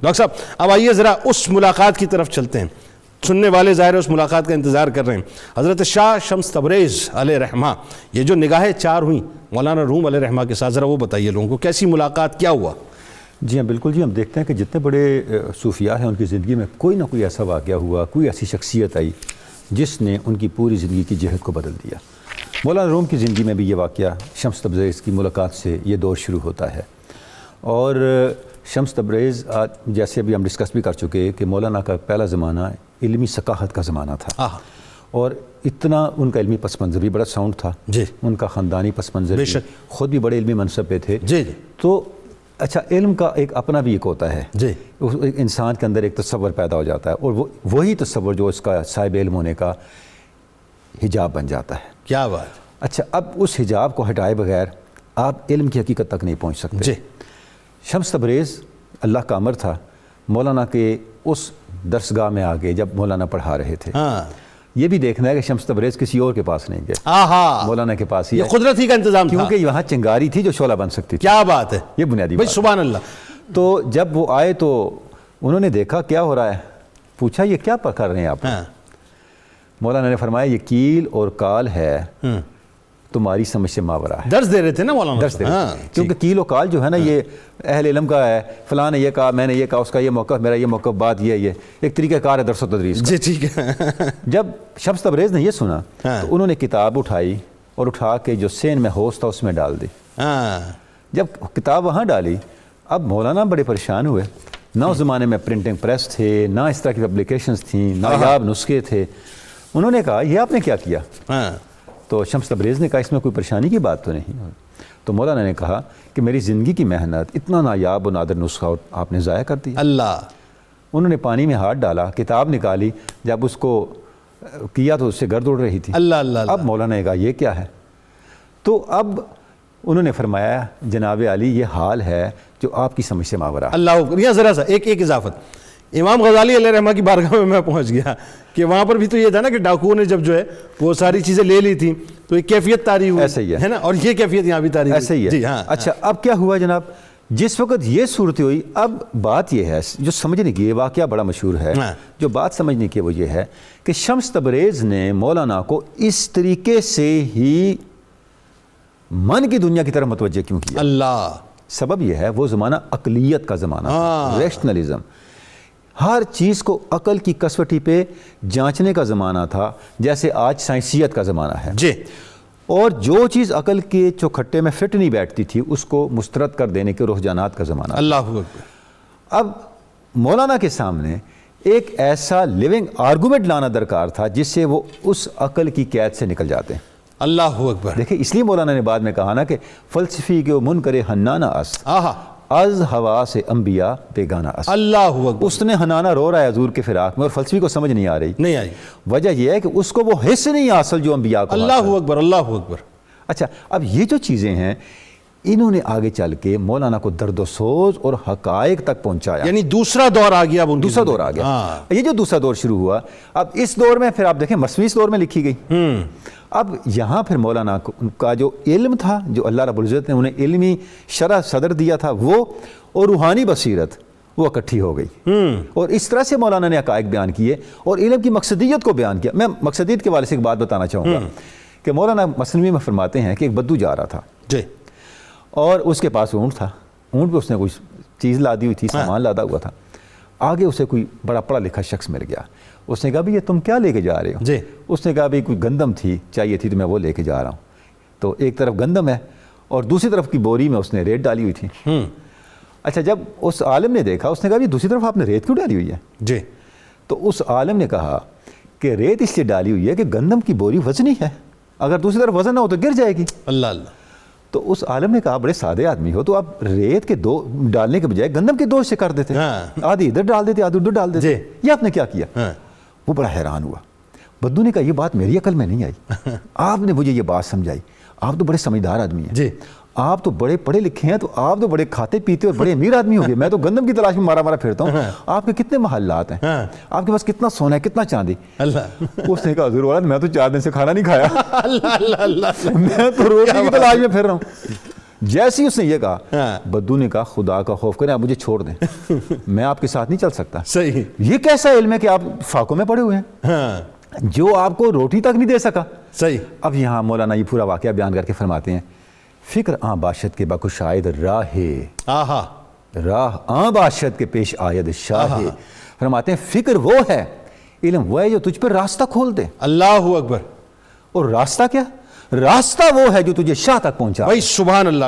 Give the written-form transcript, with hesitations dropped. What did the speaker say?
Doctor صاحب اب آئیے ذرا اس ملاقات کی طرف چلتے ہیں. سننے والے ظاہر اس ملاقات کا انتظار کر رہے ہیں. حضرت شاہ شمس تبریز علیہ رحمہ یہ جو نگاہیں چار ہوئیں مولانا روم علیہ رحمہ کے ساتھ، ذرا وہ بتائیے لوگوں کو کیسی ملاقات، کیا ہوا؟ جی ہاں بالکل. جی ہم دیکھتے ہیں کہ جتنے بڑے صوفیاء ہیں ان کی زندگی میں کوئی نہ کوئی ایسا واقعہ ہوا، کوئی ایسی شخصیت آئی جس نے ان کی پوری زندگی کی جہت کو بدل دیا. مولانا روم کی زندگی میں بھی یہ واقعہ شمس تبریز کی ملاقات سے یہ دور شروع ہوتا ہے. اور شمس تبریز جیسے ابھی ہم ڈسکس بھی کر چکے کہ مولانا کا پہلا زمانہ علمی ثقافت کا زمانہ تھا، اور اتنا ان کا علمی پس منظر بھی بڑا ساؤنڈ تھا. جی ان کا خاندانی پس منظر بھی، خود بھی بڑے علمی منصب پہ تھے. جی جی. تو اچھا علم کا ایک اپنا بھی ایک ہوتا ہے. جی. انسان کے اندر ایک تصور پیدا ہو جاتا ہے، اور وہی تصور جو اس کا صاحب علم ہونے کا حجاب بن جاتا ہے. کیا بات. اچھا اب اس حجاب کو ہٹائے بغیر آپ علم کی حقیقت تک نہیں پہنچ سکتے. جی. شمس تبریز اللہ کا امر تھا مولانا کے اس درسگاہ میں آگے جب مولانا پڑھا رہے تھے. یہ بھی دیکھنا ہے کہ شمس تبریز کسی اور کے پاس نہیں گئے، مولانا کے پاس ہی. یہ قدرت ہی کا انتظام تھا، کیونکہ یہاں چنگاری تھی جو شعلہ بن سکتی تھی. کیا بات ہے، یہ بنیادی بات. سبحان اللہ. تو جب وہ آئے تو انہوں نے دیکھا کیا ہو رہا ہے، پوچھا یہ کیا کر رہے ہیں آپ؟ مولانا نے فرمایا یہ کیل اور کال ہے تمہاری سمجھ سے ماورا ہے. درس دے رہے تھے نا مولانا، درس دے رہے تھے. کیونکہ کیل و کال جو ہے نا یہ اہل علم کا ہے، فلاں نے یہ کہا، میں نے یہ کہا، اس کا یہ موقف، میرا یہ موقف، بات یہ ایک طریقہ کار ہے درس و تدریس کا. جی ٹھیک ہے. جب شمس تبریز نے یہ سنا تو انہوں نے کتاب اٹھائی اور اٹھا کے جو سین میں ہوش تھا اس میں ڈال دی. جب کتاب وہاں ڈالی اب مولانا بڑے پریشان ہوئے. نہ اس زمانے میں پرنٹنگ پریس تھے، نہ اس طرح کی پبلیکیشنز تھیں، نایاب نسخے تھے. انہوں نے کہا یہ آپ نے کیا کیا؟ تو شمس تبریز نے کہا اس میں کوئی پریشانی کی بات تو نہیں. تو مولانا نے کہا کہ میری زندگی کی محنت، اتنا نایاب و نادر نسخہ آپ نے ضائع کر دیا. اللہ. انہوں نے پانی میں ہاتھ ڈالا، کتاب نکالی، جب اس کو کیا تو اس سے گرد اڑ رہی تھی. اللہ اللہ. اب مولانا نے کہا یہ کیا ہے؟ تو اب انہوں نے فرمایا جناب علی یہ حال ہے جو آپ کی سمجھ سے ماورا. اللہ. یہاں ذرا سا ایک اضافت، امام غزالی علیہ رحمہ کی بارگاہ میں پہنچ گیا کہ وہاں پر بھی تو یہ تھا نا کہ ڈاکوؤں نے جب جو ہے وہ ساری چیزیں لے لی تھیں تو ایک کیفیت طاری ہوئی. ایسا ہی ہے نا، اور یہ کیفیت یہاں بھی طاری ہوئی. ایسا ہی ہے. جی ہاں. اچھا اب کیا ہوا جناب، جس وقت یہ صورت ہوئی اب بات یہ ہے جو سمجھنے کی، یہ واقعہ بڑا مشہور ہے، جو بات سمجھنے کی وہ یہ ہے کہ شمس تبریز نے مولانا کو اس طریقے سے ہی من کی دنیا کی طرف متوجہ کیوں کیا؟ اللہ. سبب یہ ہے وہ زمانہ عقلیت کا زمانہ تھا، ریشنلزم، ہر چیز کو عقل کی کسوٹی پہ جانچنے کا زمانہ تھا، جیسے آج سائنسیت کا زمانہ ہے. جی. اور جو چیز عقل کے چوکھٹے میں فٹ نہیں بیٹھتی تھی اس کو مسترد کر دینے کے رجحانات کا زمانہ. اللہ اکبر. اب مولانا کے سامنے ایک ایسا لیونگ آرگومنٹ لانا درکار تھا جس سے وہ اس عقل کی قید سے نکل جاتے ہیں. اللہ اکبر. دیکھیں اس لیے مولانا نے بعد میں کہا نا کہ فلسفی کے من کرے حنانہ است از ہوا سے انبیاء بیگانہ است. اللہ اکبر. اس نے حنانہ رو رہا ہے حضور کے فراق میں اور فلسفی کو سمجھ نہیں آ رہی. نہیں آئی. وجہ یہ ہے کہ اس کو وہ حص نہیں حاصل جو انبیاء کو. اللہ اکبر. اللہ اکبر. اچھا اب یہ جو چیزیں ہیں انہوں نے آگے چل کے مولانا کو درد و سوز اور حقائق تک پہنچایا. یعنی دوسرا دور آ گیا. دوسرا دور آ گیا. یہ جو دوسرا دور شروع ہوا اب اس دور میں پھر آپ دیکھیں مصنوعی دور میں لکھی گئی. اب یہاں پھر مولانا کا جو علم تھا، جو اللہ رب العزت نے انہیں علمی شرح صدر دیا تھا، وہ اور روحانی بصیرت وہ اکٹھی ہو گئی. اور اس طرح سے مولانا نے حقائق بیان کیے اور علم کی مقصدیت کو بیان کیا. میں مقصدیت کے والے سے ایک بات بتانا چاہوں گا کہ مولانا مثنوی میں فرماتے ہیں کہ ایک بدو جا رہا تھا. جی. اور اس کے پاس اونٹ تھا، اونٹ پہ اس نے کوئی چیز لادی ہوئی تھی، سامان لادا ہوا تھا. آگے اسے کوئی بڑا پڑھا لکھا شخص مل گیا. اس نے کہا بھئی یہ تم کیا لے کے جا رہے ہو؟ جی. اس نے کہا بھئی کوئی گندم تھی چاہیے تھی تو میں وہ لے کے جا رہا ہوں. تو ایک طرف گندم ہے اور دوسری طرف کی بوری میں اس نے ریت ڈالی ہوئی تھی. اچھا جب اس عالم نے دیکھا اس نے کہا دوسری طرف آپ نے ریت کیوں ڈالی ہوئی ہے؟ جی. تو اس عالم نے کہا کہ ریت اس لیے ڈالی ہوئی ہے کہ گندم کی بوری وزنی ہے، اگر دوسری طرف وزن نہ ہو تو گر جائے گی. اللہ اللہ. تو اس عالم نے کہا بڑے سادے آدمی ہو تو آپ ریت کے دو ڈالنے کے بجائے گندم کے دو سے کر دیتے، آدھی ادھر ڈال دیتے آدھی ادھر ڈال دیتے. یہ آپ نے کیا کیا؟ وہ بڑا حیران ہوا. بدو نے کہا یہ بات میری عقل میں نہیں آئی، آپ نے مجھے یہ بات سمجھائی، آپ تو بڑے سمجھدار آدمی ہیں. جی. آپ تو بڑے پڑھے لکھے ہیں تو آپ تو بڑے کھاتے پیتے اور بڑے امیر آدمی ہو گئے. میں تو گندم کی تلاش میں مارا مارا پھرتا ہوں. آپ کے کتنے محلات ہیں، آپ کے پاس کتنا سونا ہے، کتنا چاندی؟ اللہ. اس نے کہا حضور والا میں تو 4 دن سے کھانا نہیں کھایا. اللہ اللہ اللہ. میں تو روٹی کی تلاش میں پھر رہا ہوں. جیسے ہی اس نے یہ کہا بدو نے کہا خدا کا خوف کریں آپ مجھے چھوڑ دیں میں آپ کے ساتھ نہیں چل سکتا. صحیح. یہ کیسا علم ہے کہ آپ فاقوں میں پڑے ہوئے ہیں جو آپ کو روٹی تک نہیں دے سکا. صحیح. اب یہاں مولانا یہ پورا واقعہ بیان کر کے فرماتے ہیں فکر آں باشد کے باکو شاید راہ راہ آں باشد کے پیش آید شاہ. فرماتے ہیں فکر وہ ہے علم وہ ہے جو تجھ پر راستہ کھول دے. اللہ اکبر. اور راستہ کیا؟ راستہ وہ ہے جو تجھے شاہ تک پہنچا. بھائی سبحان اللہ.